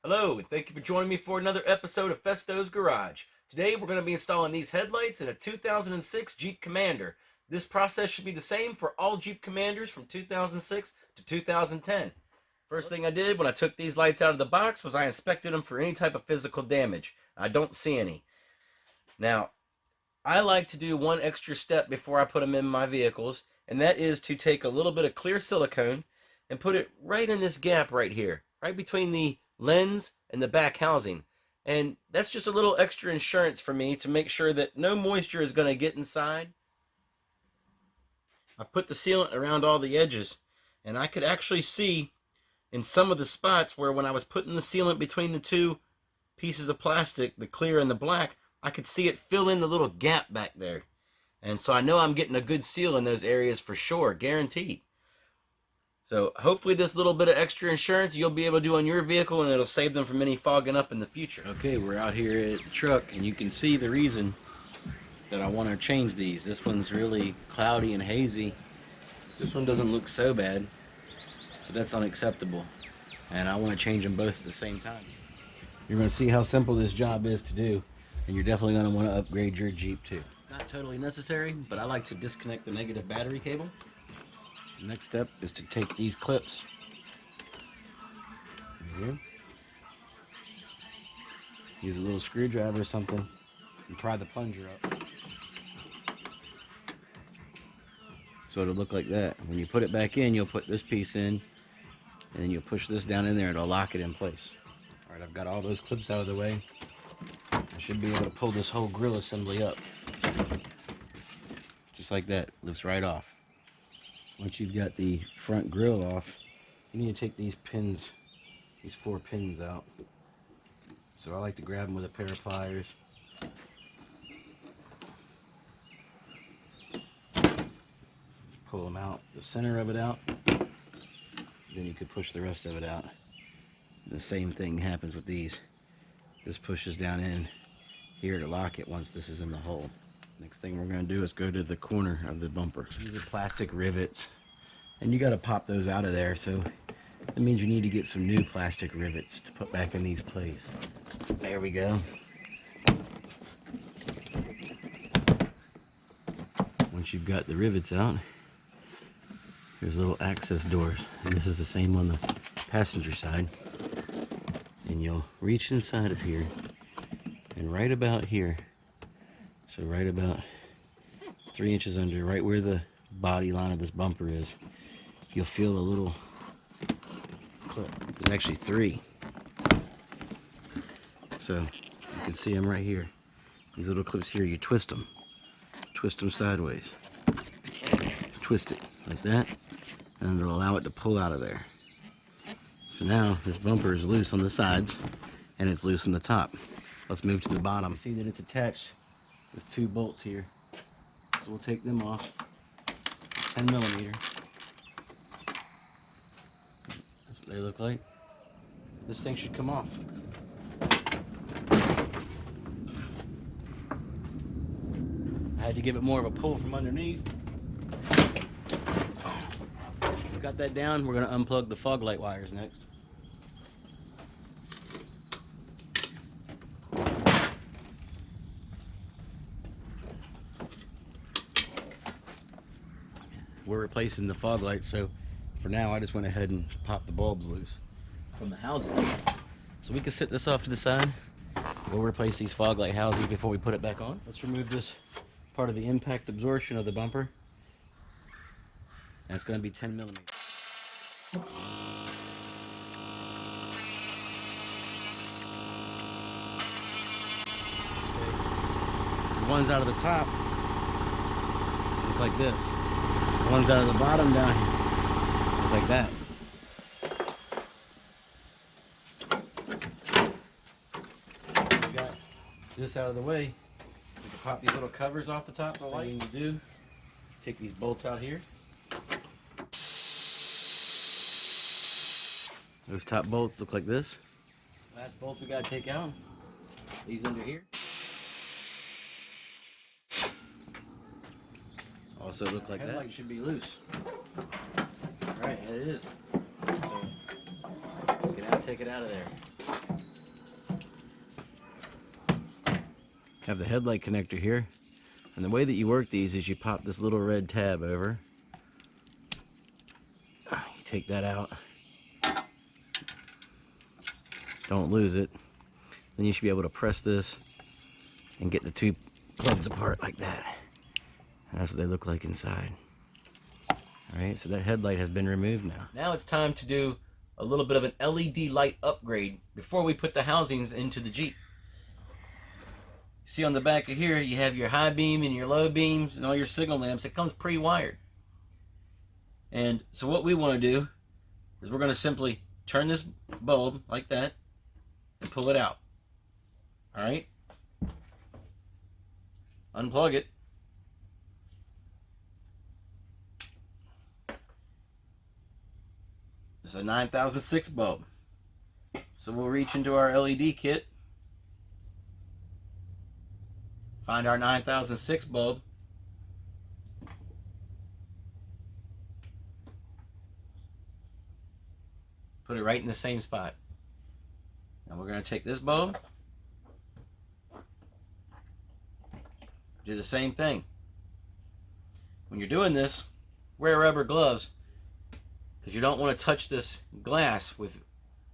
Hello, and thank you for joining me for another episode of Festo's Garage. Today we're going to be installing these headlights in a 2006 Jeep Commander. This process should be the same for all Jeep Commanders from 2006 to 2010. First thing I did when I took these lights out of the box was I inspected them for any type of physical damage. I don't see any. Now, I like to do one extra step before I put them in my vehicles, and that is to take a little bit of clear silicone and put it right in this gap right here, right between the lens and the back housing. And that's just a little extra insurance for me to make sure that no moisture is going to get inside. I've put the sealant around all the edges, and I could actually see in some of the spots where when I was putting the sealant between the two pieces of plastic, the clear and the black, I could see it fill in the little gap back there. And so I know I'm getting a good seal in those areas for sure, guaranteed. So hopefully this little bit of extra insurance you'll be able to do on your vehicle, and it'll save them from any fogging up in the future. Okay, we're out here at the truck, and you can see the reason that I want to change these. This one's really cloudy and hazy. This one doesn't look so bad, but that's unacceptable. And I want to change them both at the same time. You're going to see how simple this job is to do, and you're definitely going to want to upgrade your Jeep too. Not totally necessary, but I like to disconnect the negative battery cable. The next step is to take these clips here, use a little screwdriver or something, and pry the plunger up. So it'll look like that. When you put it back in, you'll put this piece in, and then you'll push this down in there, and it'll lock it in place. All right, I've got all those clips out of the way. I should be able to pull this whole grill assembly up. Just like that, lifts right off. Once you've got the front grill off, you need to take these pins, these 4 pins out. So I like to grab them with a pair of pliers. Pull them out, the center of it out. Then you could push the rest of it out. The same thing happens with these. This pushes down in here to lock it once this is in the hole. Next thing we're going to do is go to the corner of the bumper. These are plastic rivets, and you got to pop those out of there, so that means you need to get some new plastic rivets to put back in these places. There we go. Once you've got the rivets out, there's little access doors, and this is the same on the passenger side. And you'll reach inside of here, and right about here, so right about 3 inches under, right where the body line of this bumper is, you'll feel a little clip. There's actually 3. So you can see them right here. These little clips here, you twist them sideways. Twist it like that, and it'll allow it to pull out of there. So now this bumper is loose on the sides, and it's loose on the top. Let's move to the bottom. See that it's attached with 2 bolts here. So we'll take them off. 10 millimeter. That's what they look like. This thing should come off. I had to give it more of a pull from underneath. We've got that down. We're going to unplug the fog light wires next. We're replacing the fog lights, so for now I just went ahead and popped the bulbs loose from the housing. So we can set this off to the side. We'll replace these fog light housings before we put it back on. Let's remove this part of the impact absorption of the bumper. And it's going to be 10 millimeters. The ones out of the top look like this. The ones out of the bottom down here look like that. We got this out of the way. We can pop these little covers off the top of the light. What you do, take these bolts out here. Those top bolts look like this. Last bolts we gotta take out. These under here. Also look like that. Headlight should be loose. Alright, it is. So, get out take it out of there. Have the headlight connector here, and the way that you work these is you pop this little red tab over. You take that out. Don't lose it. Then you should be able to press this and get the two plugs apart like that. And that's what they look like inside. Alright, so that headlight has been removed now. Now it's time to do a little bit of an LED light upgrade before we put the housings into the Jeep. See on the back of here, you have your high beam and your low beams and all your signal lamps. It comes pre-wired. And so what we want to do is we're going to simply turn this bulb like that and pull it out. Alright? Unplug it. It's a 9006 bulb. So we'll reach into our LED kit, find our 9006 bulb, put it right in the same spot. Now we're going to take this bulb, do the same thing. When you're doing this, wear rubber gloves, because you don't want to touch this glass with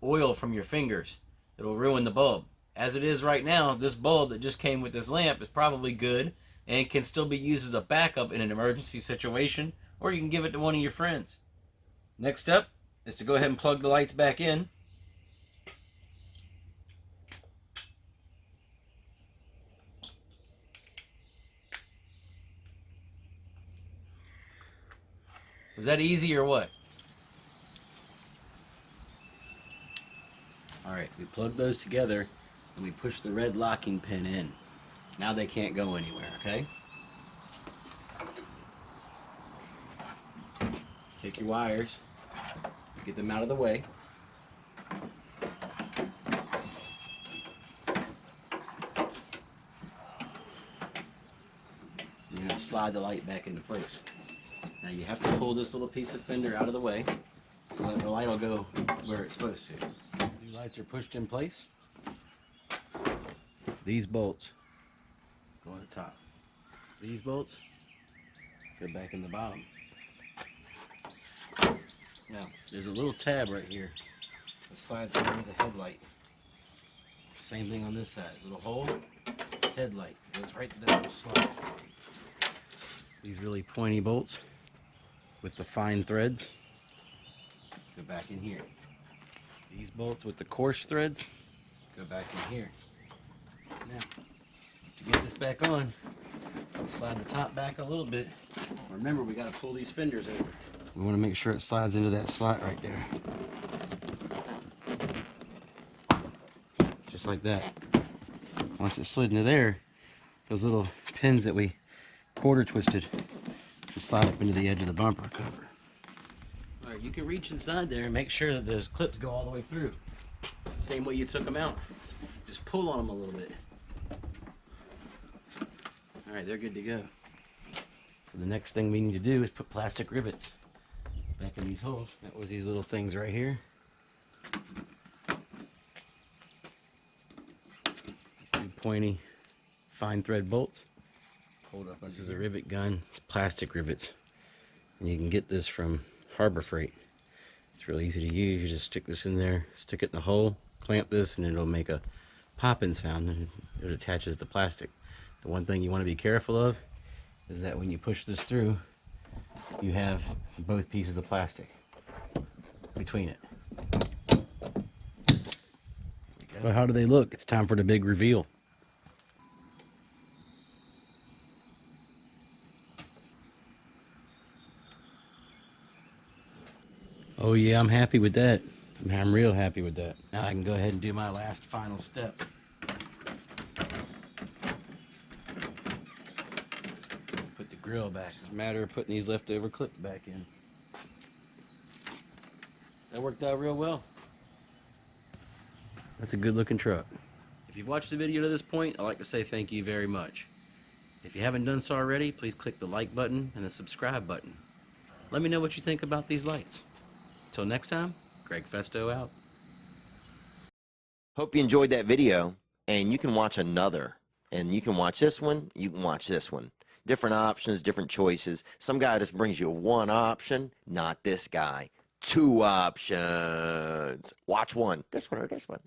oil from your fingers. It'll ruin the bulb. As it is right now, this bulb that just came with this lamp is probably good and can still be used as a backup in an emergency situation, or you can give it to one of your friends. Next step is to go ahead and plug the lights back in. Was that easy or what? Alright, we plug those together and we push the red locking pin in. Now they can't go anywhere, okay? Take your wires, get them out of the way. You're going to slide the light back into place. Now you have to pull this little piece of fender out of the way so that the light will go where it's supposed to. These lights are pushed in place. These bolts go on the top. These bolts go back in the bottom. Now, there's a little tab right here that slides under the headlight. Same thing on this side. Little hole, headlight. It goes right to that little slide. These really pointy bolts with the fine threads go back in here. These bolts with the coarse threads go back in here. Now, to get this back on, slide the top back a little bit. Remember, we got to pull these fenders over. We want to make sure it slides into that slot right there. Just like that. Once it slid into there, those little pins that we quarter twisted can slide up into the edge of the bumper cover. Alright, you can reach inside there and make sure that those clips go all the way through. Same way you took them out. Just pull on them a little bit. Alright, they're good to go. So the next thing we need to do is put plastic rivets back in these holes. That was these little things right here. These two pointy fine thread bolts. Hold up. This is a rivet gun. It's plastic rivets. And you can get this from Harbor Freight. It's really easy to use. You just stick this in there, stick it in the hole, clamp this, and it'll make a popping sound, and it attaches the plastic. The one thing you want to be careful of is that when you push this through, you have both pieces of plastic between it. Well, how do they look? It's time for the big reveal. Oh yeah, I'm happy with that. I'm real happy with that. Now I can go ahead and do my last final step. Put the grill back. It's a matter of putting these leftover clips back in. That worked out real well. That's a good looking truck. If you've watched the video to this point, I'd like to say thank you very much. If you haven't done so already, please click the like button and the subscribe button. Let me know what you think about these lights. Until next time, GreggFesto out. Hope you enjoyed that video, and you can watch another. And you can watch this one, you can watch this one. Different options, different choices. Some guy just brings you one option, not this guy. Two options. Watch one, this one or this one.